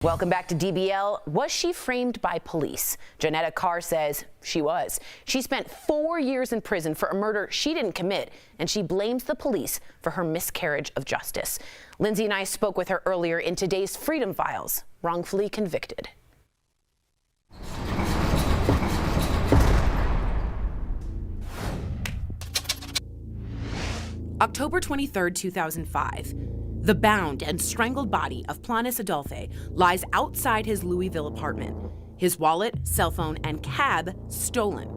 Welcome back to DBL. Was she framed by police? Johnetta Carr says she was. She spent 4 years in prison for a murder she didn't commit, and she blames the police for her miscarriage of justice. Lindsay and I spoke with her earlier in today's Freedom Files, Wrongfully Convicted. October 23, 2005. The bound and strangled body of Planis Adolphe lies outside his Louisville apartment. His wallet, cell phone, and cab stolen.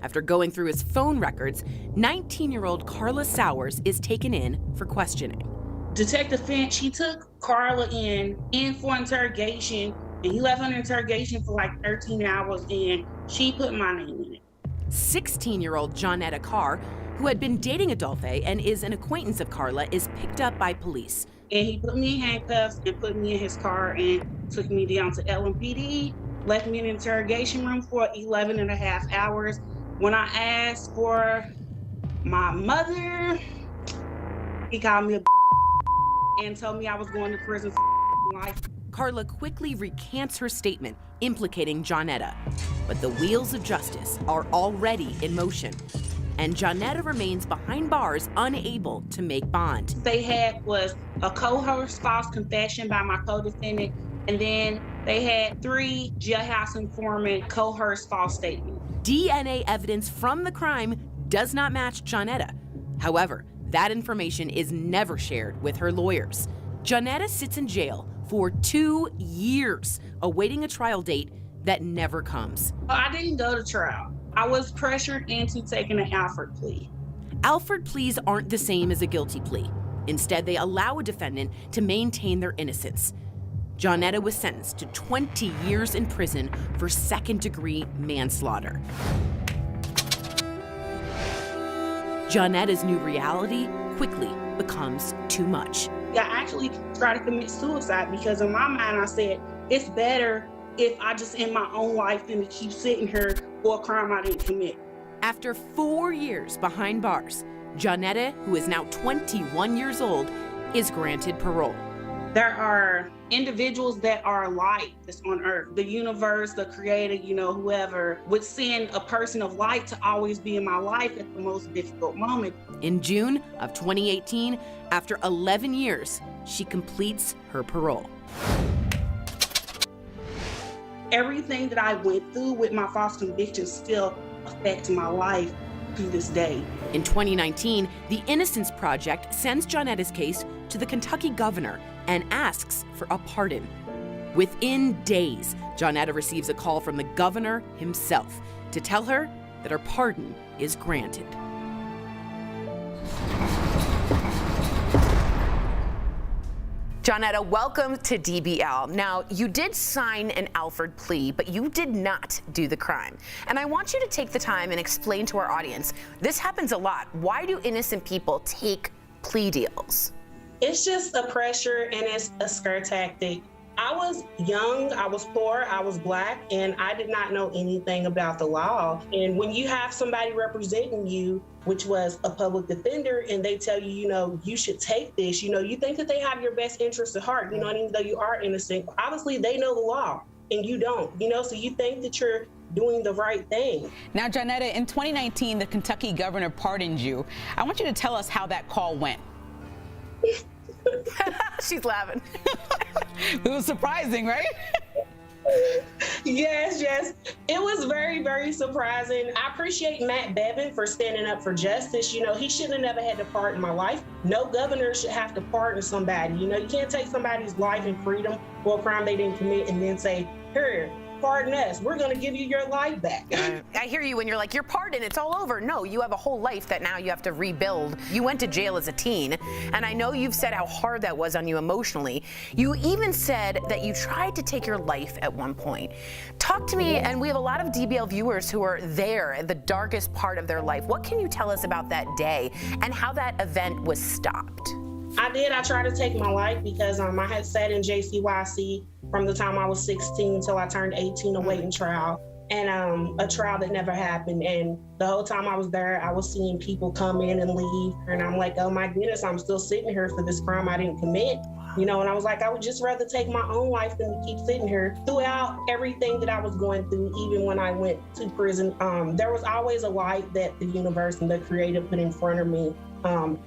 After going through his phone records, 19-year-old Carla Sowers is taken in for questioning. Detective Finch, he took Carla in for interrogation, and he left her in interrogation for like 13 hours, and she put my name in it. 16-year-old Johnetta Carr, who had been dating Adolphe and is an acquaintance of Carla, is picked up by police. And he put me in handcuffs and put me in his car and took me down to LMPD, left me in an interrogation room for 11 and a half hours. When I asked for my mother, he called me a and told me I was going to prison for life. Carla quickly recants her statement implicating Johnetta, but the wheels of justice are already in motion, and Johnetta remains behind bars, unable to make bond. They had was a coerced false confession by my co-defendant, and then they had 3 jailhouse informant coerced false statements. DNA evidence from the crime does not match Johnetta. However, that information is never shared with her lawyers. Johnetta sits in jail for 2 years, awaiting a trial date that never comes. I didn't go to trial. I was pressured into taking an Alford plea. Alford pleas aren't the same as a guilty plea. Instead, they allow a defendant to maintain their innocence. Johnetta was sentenced to 20 years in prison for second-degree manslaughter. Jonetta's new reality quickly becomes too much. I actually tried to commit suicide because in my mind I said, it's better if I just end my own life than to keep sitting here for a crime I didn't commit. After 4 years behind bars, Johnetta, who is now 21 years old, is granted parole. There are individuals that are light that's on earth. The universe, the creator, whoever would send a person of light to always be in my life at the most difficult moment. In June of 2018, after 11 years, she completes her parole. Everything that I went through with my false conviction still affects my life to this day. In 2019, the Innocence Project sends Jonetta's case to the Kentucky governor and asks for a pardon. Within days, Johnetta receives a call from the governor himself to tell her that her pardon is granted. Johnetta, welcome to DBL. Now, you did sign an Alford plea, but you did not do the crime. And I want you to take the time and explain to our audience, this happens a lot. Why do innocent people take plea deals? It's just a pressure and it's a scare tactic. I was young, I was poor, I was Black, and I did not know anything about the law. And when you have somebody representing you, which was a public defender, and they tell you, you should take this, you think that they have your best interest at heart, and even though you are innocent, obviously they know the law and you don't, so you think that you're doing the right thing. Now, Johnetta, in 2019, the Kentucky governor pardoned you. I want you to tell us how that call went. She's laughing. It was surprising, right? Yes. It was very, very surprising. I appreciate Matt Bevin for standing up for justice. He shouldn't have never had to pardon my life. No governor should have to pardon somebody. You can't take somebody's life and freedom for a crime they didn't commit and then say, here, pardon us. We're going to give you your life back. I hear you when you're like, you're pardoned, it's all over. No, you have a whole life that now you have to rebuild. You went to jail as a teen, and I know you've said how hard that was on you emotionally. You even said that you tried to take your life at one point. Talk to me, and we have a lot of DBL viewers who are there at the darkest part of their life. What can you tell us about that day and how that event was stopped? I tried to take my life because I had sat in JCYC from the time I was 16 until I turned 18 awaiting trial, and a trial that never happened. And the whole time I was there, I was seeing people come in and leave, and I'm like, oh my goodness, I'm still sitting here for this crime I didn't commit. You know, and I was like, I would just rather take my own life than to keep sitting here. Throughout everything that I was going through, even when I went to prison, there was always a light that the universe and the Creator put in front of me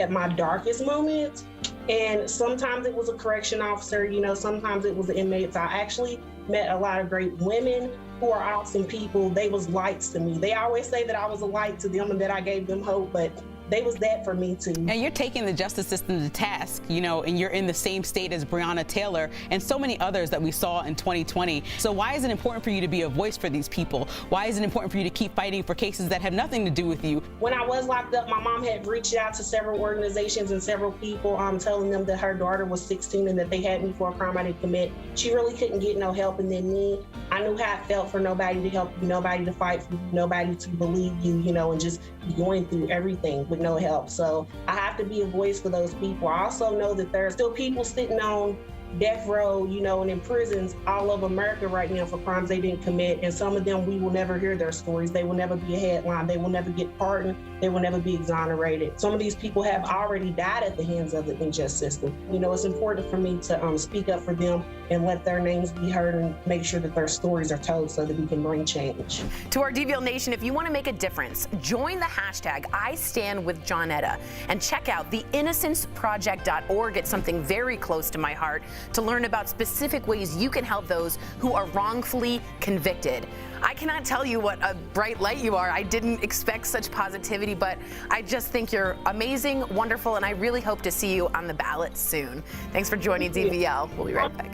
at my darkest moments. And sometimes it was a correction officer, you know, sometimes it was the inmates. I actually met a lot of great women who are awesome people. They was lights to me. They always say that I was a light to them and that I gave them hope, but they was that for me too. And you're taking the justice system to task, you know, and you're in the same state as Breonna Taylor and so many others that we saw in 2020. So why is it important for you to be a voice for these people? Why is it important for you to keep fighting for cases that have nothing to do with you? When I was locked up, my mom had reached out to several organizations and several people telling them that her daughter was 16 and that they had me for a crime I didn't commit. She really couldn't get no help. And then me, I knew how it felt for nobody to help you, nobody to fight for you, nobody to believe you, you know, and just going through everything with no help. So I have to be a voice for those people. I also know that there are still people sitting on death row, you know, and in prisons all over America right now for crimes they didn't commit. And some of them, we will never hear their stories. They will never be a headline. They will never get pardoned. They will never be exonerated. Some of these people have already died at the hands of the unjust system. You know, it's important for me to speak up for them and let their names be heard and make sure that their stories are told so that we can bring change. To our DVL Nation, if you want to make a difference, join the hashtag #IStandWithJohnetta and check out theinnocenceproject.org. It's something very close to my heart to learn about specific ways you can help those who are wrongfully convicted. I cannot tell you what a bright light you are. I didn't expect such positivity, but I just think you're amazing, wonderful, and I really hope to see you on the ballot soon. Thanks for joining DVL. We'll be right back.